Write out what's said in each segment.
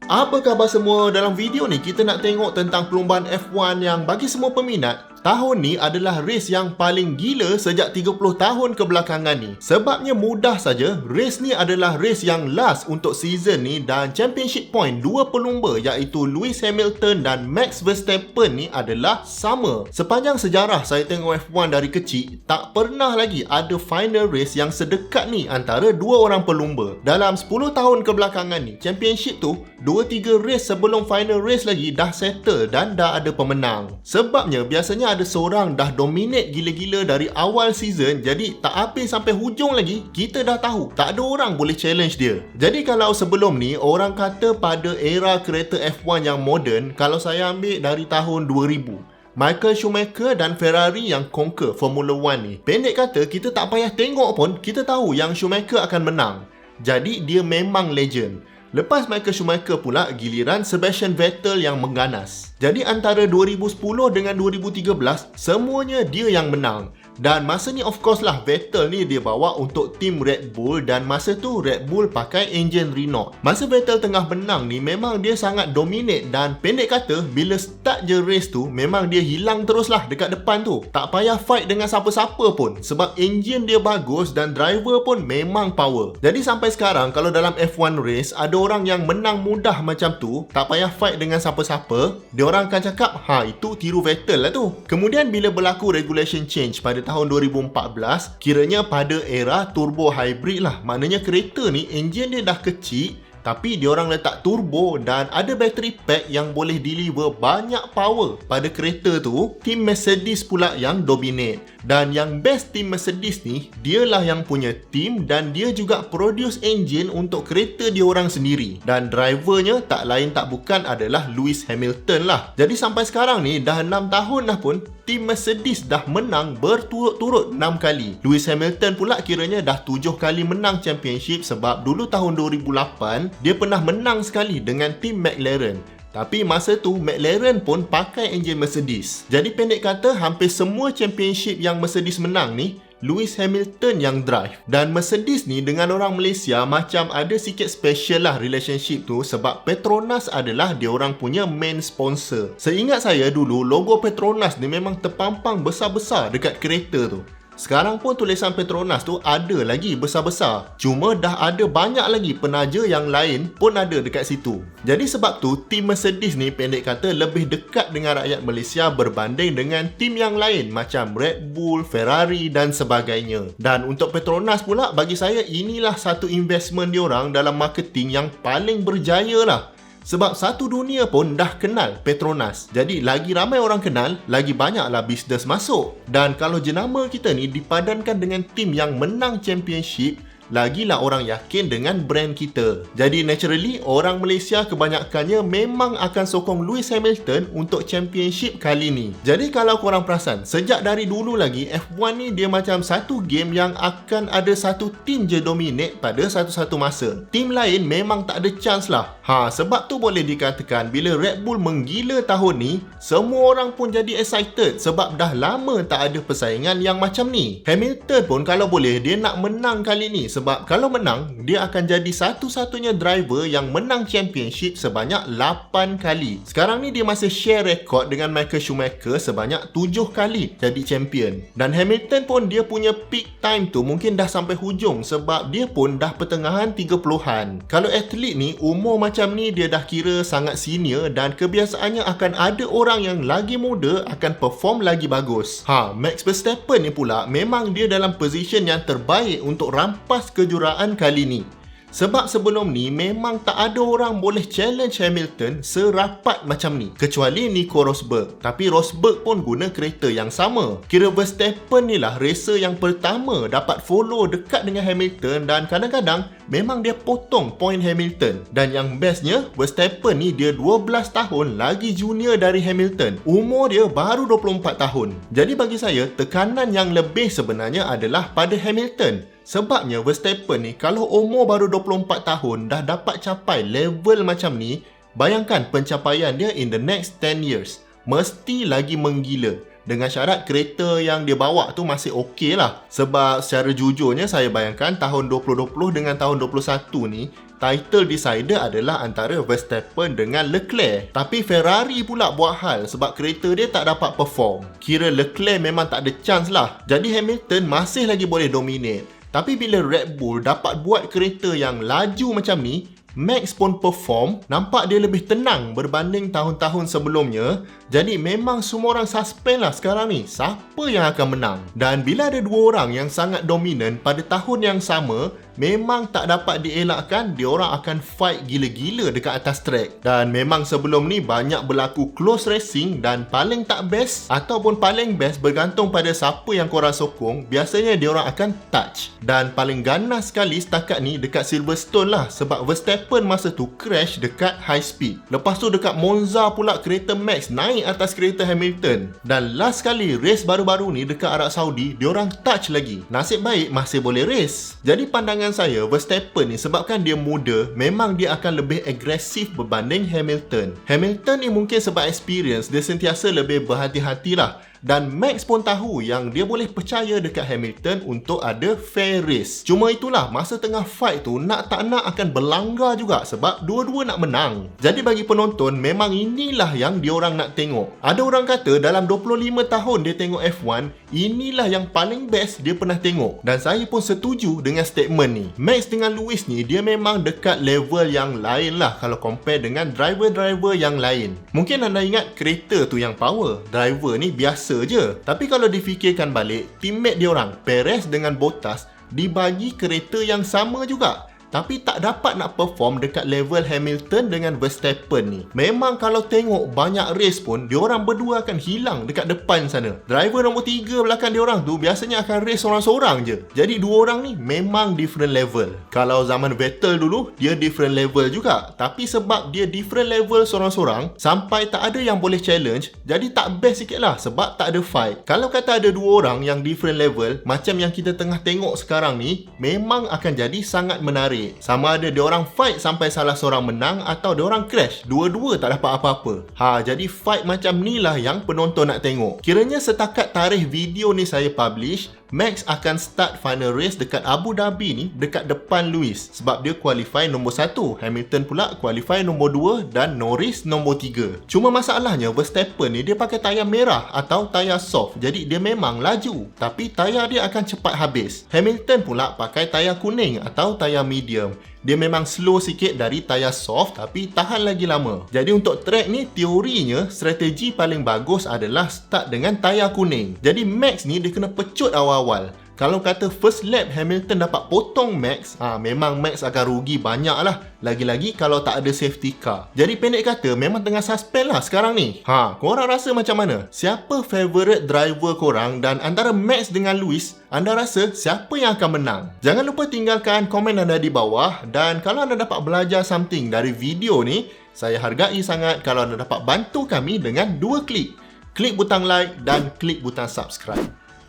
Apa khabar semua? Dalam video ni kita nak tengok tentang perlumbaan F1 yang bagi semua peminat, tahun ni adalah race yang paling gila sejak 30 tahun kebelakangan ni. Sebabnya mudah saja, race ni adalah race yang last untuk season ni dan championship point dua pelumba iaitu Lewis Hamilton dan Max Verstappen ni adalah sama. Sepanjang sejarah saya tengok F1 dari kecil, tak pernah lagi ada final race yang sedekat ni antara dua orang pelumba. Dalam 10 tahun kebelakangan ni, championship tu 2-3 race sebelum final race lagi dah settle dan dah ada pemenang. Sebabnya biasanya ada seorang dah dominate gila-gila dari awal season, jadi tak habis sampai hujung lagi kita dah tahu tak ada orang boleh challenge dia. Jadi kalau sebelum ni orang kata pada era kereta F1 yang moden, kalau saya ambil dari tahun 2000, Michael Schumacher dan Ferrari yang conquer Formula 1 ni, pendek kata kita tak payah tengok pun kita tahu yang Schumacher akan menang. Jadi dia memang legend. Lepas Michael Schumacher pula, giliran Sebastian Vettel yang mengganas. Jadi antara 2010 dengan 2013, semuanya dia yang menang. Dan masa ni of course lah Vettel ni dia bawa untuk tim Red Bull dan masa tu Red Bull pakai enjin Renault. Masa Vettel tengah menang ni memang dia sangat dominate dan pendek kata bila start je race tu memang dia hilang terus lah dekat depan tu. Tak payah fight dengan siapa-siapa pun sebab enjin dia bagus dan driver pun memang power. Jadi sampai sekarang kalau dalam F1 race ada orang yang menang mudah macam tu, tak payah fight dengan siapa-siapa, dia orang akan cakap, itu tiru Vettel lah tu. Kemudian bila berlaku regulation change pada tahun 2014, kiranya pada era turbo hybrid lah. Maknanya kereta ni enjin dia dah kecil tapi diorang letak turbo dan ada battery pack yang boleh deliver banyak power pada kereta tu. Tim Mercedes pula yang dominate. Dan yang best tim Mercedes ni, dialah yang punya tim dan dia juga produce engine untuk kereta diorang sendiri. Dan drivernya tak lain tak bukan adalah Lewis Hamilton lah. Jadi sampai sekarang ni dah 6 tahun dah pun tim Mercedes dah menang berturut-turut 6 kali. Lewis Hamilton pula kiranya dah 7 kali menang championship sebab dulu tahun 2008 dia pernah menang sekali dengan tim McLaren. Tapi masa tu McLaren pun pakai enjin Mercedes. Jadi pendek kata hampir semua championship yang Mercedes menang ni Lewis Hamilton yang drive. Dan Mercedes ni dengan orang Malaysia macam ada sikit special lah relationship tu sebab Petronas adalah diorang punya main sponsor. Seingat saya dulu logo Petronas ni memang terpampang besar-besar dekat kereta tu. Sekarang pun tulisan Petronas tu ada lagi besar-besar. Cuma dah ada banyak lagi penaja yang lain pun ada dekat situ. Jadi sebab tu tim Mercedes ni pendek kata lebih dekat dengan rakyat Malaysia berbanding dengan tim yang lain macam Red Bull, Ferrari dan sebagainya. Dan untuk Petronas pula bagi saya inilah satu investment diorang dalam marketing yang paling berjaya lah. Sebab satu dunia pun dah kenal Petronas. Jadi lagi ramai orang kenal, lagi banyaklah bisnes masuk. Dan kalau jenama kita ni dipadankan dengan tim yang menang championship, lagilah orang yakin dengan brand kita. Jadi naturally orang Malaysia kebanyakannya memang akan sokong Lewis Hamilton untuk championship kali ni. Jadi kalau korang perasan, sejak dari dulu lagi F1 ni dia macam satu game yang akan ada satu tim je dominate pada satu-satu masa. Tim lain memang tak ada chance lah. Sebab tu boleh dikatakan bila Red Bull menggila tahun ni, semua orang pun jadi excited sebab dah lama tak ada persaingan yang macam ni. Hamilton pun kalau boleh dia nak menang kali ni sebab kalau menang dia akan jadi satu-satunya driver yang menang championship sebanyak 8 kali. Sekarang ni dia masih share rekod dengan Michael Schumacher sebanyak 7 kali jadi champion. Dan Hamilton pun dia punya peak time tu mungkin dah sampai hujung sebab dia pun dah pertengahan 30-an. Kalau atlet ni umur macam ni dia dah kira sangat senior dan kebiasaannya akan ada orang yang lagi muda akan perform lagi bagus. Max Verstappen ni pula memang dia dalam position yang terbaik untuk rampas kejuaraan kali ni. Sebab sebelum ni memang tak ada orang boleh challenge Hamilton serapat macam ni kecuali Nico Rosberg. Tapi Rosberg pun guna kereta yang sama. Kira Verstappen ni lah racer yang pertama dapat follow dekat dengan Hamilton dan kadang-kadang memang dia potong point Hamilton. Dan yang bestnya Verstappen ni dia 12 tahun lagi junior dari Hamilton. Umur dia baru 24 tahun. Jadi bagi saya tekanan yang lebih sebenarnya adalah pada Hamilton. Sebabnya Verstappen ni kalau umur baru 24 tahun dah dapat capai level macam ni, bayangkan pencapaian dia in the next 10 years. Mesti lagi menggila. Dengan syarat kereta yang dia bawa tu masih okey lah. Sebab secara jujurnya saya bayangkan tahun 2020 dengan tahun 2021 ni, title decider adalah antara Verstappen dengan Leclerc. Tapi Ferrari pula buat hal sebab kereta dia tak dapat perform. Kira Leclerc memang tak ada chance lah. Jadi Hamilton masih lagi boleh dominate. Tapi bila Red Bull dapat buat kereta yang laju macam ni, Max pun perform, nampak dia lebih tenang berbanding tahun-tahun sebelumnya. Jadi memang semua orang suspend lah sekarang ni, siapa yang akan menang. Dan bila ada dua orang yang sangat dominan pada tahun yang sama, memang tak dapat dielakkan, diorang akan fight gila-gila dekat atas track. Dan memang sebelum ni banyak berlaku close racing dan paling tak best ataupun paling best bergantung pada siapa yang korang sokong, biasanya diorang akan touch. Dan paling ganas sekali setakat ni dekat Silverstone lah, sebab Verstappen masa tu crash dekat high speed. Lepas tu dekat Monza pula kereta Max naik atas kereta Hamilton. Dan last kali race baru-baru ni dekat Arab Saudi, diorang touch lagi. Nasib baik masih boleh race. Jadi pandangan saya, Verstappen ni sebabkan dia muda, memang dia akan lebih agresif berbanding Hamilton. Hamilton ni mungkin sebab experience, dia sentiasa lebih berhati-hati lah. Dan Max pun tahu yang dia boleh percaya dekat Hamilton untuk ada fair race. Cuma itulah, masa tengah fight tu nak tak nak akan berlanggar juga sebab dua-dua nak menang. Jadi bagi penonton, memang inilah yang diorang nak tengok. Ada orang kata dalam 25 tahun dia tengok F1, inilah yang paling best dia pernah tengok. Dan saya pun setuju dengan statement ni. Max dengan Lewis ni, dia memang dekat level yang lain lah kalau compare dengan driver-driver yang lain. Mungkin anda ingat kereta tu yang power, driver ni biasa je. Tapi kalau difikirkan balik, teammate diorang Perez dengan Bottas dibagi kereta yang sama juga, tapi tak dapat nak perform dekat level Hamilton dengan Verstappen ni. Memang kalau tengok banyak race pun, diorang berdua akan hilang dekat depan sana. Driver nombor 3 belakang diorang tu biasanya akan race seorang-seorang je. Jadi dua orang ni memang different level. Kalau zaman Vettel dulu, dia different level juga. Tapi sebab dia different level seorang-seorang, sampai tak ada yang boleh challenge, jadi tak best sikit lah sebab tak ada fight. Kalau kata ada dua orang yang different level, macam yang kita tengah tengok sekarang ni, memang akan jadi sangat menarik. Sama ada diorang fight sampai salah seorang menang atau diorang crash, dua-dua tak dapat apa-apa. Jadi fight macam ni lah yang penonton nak tengok. Kiranya setakat tarikh video ni saya publish, Max akan start final race dekat Abu Dhabi ni dekat depan Lewis sebab dia qualify nombor 1, Hamilton pula qualify nombor 2 dan Norris nombor 3. Cuma masalahnya Verstappen ni dia pakai tayar merah atau tayar soft, jadi dia memang laju tapi tayar dia akan cepat habis. Hamilton pula pakai tayar kuning atau tayar medium. Dia memang slow sikit dari tayar soft tapi tahan lagi lama. Jadi untuk track ni, teorinya strategi paling bagus adalah start dengan tayar kuning. Jadi Max ni dia kena pecut awal-awal. Kalau kata first lap Hamilton dapat potong Max, memang Max akan rugi banyak lah. Lagi-lagi kalau tak ada safety car. Jadi pendek kata, memang tengah suspend lah sekarang ni. Korang rasa macam mana? Siapa favourite driver korang? Dan antara Max dengan Lewis, anda rasa siapa yang akan menang? Jangan lupa tinggalkan komen anda di bawah. Dan kalau anda dapat belajar something dari video ni, saya hargai sangat kalau anda dapat bantu kami dengan 2 klik. Klik butang like dan klik butang subscribe.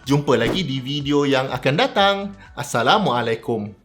Jumpa lagi di video yang akan datang. Assalamualaikum.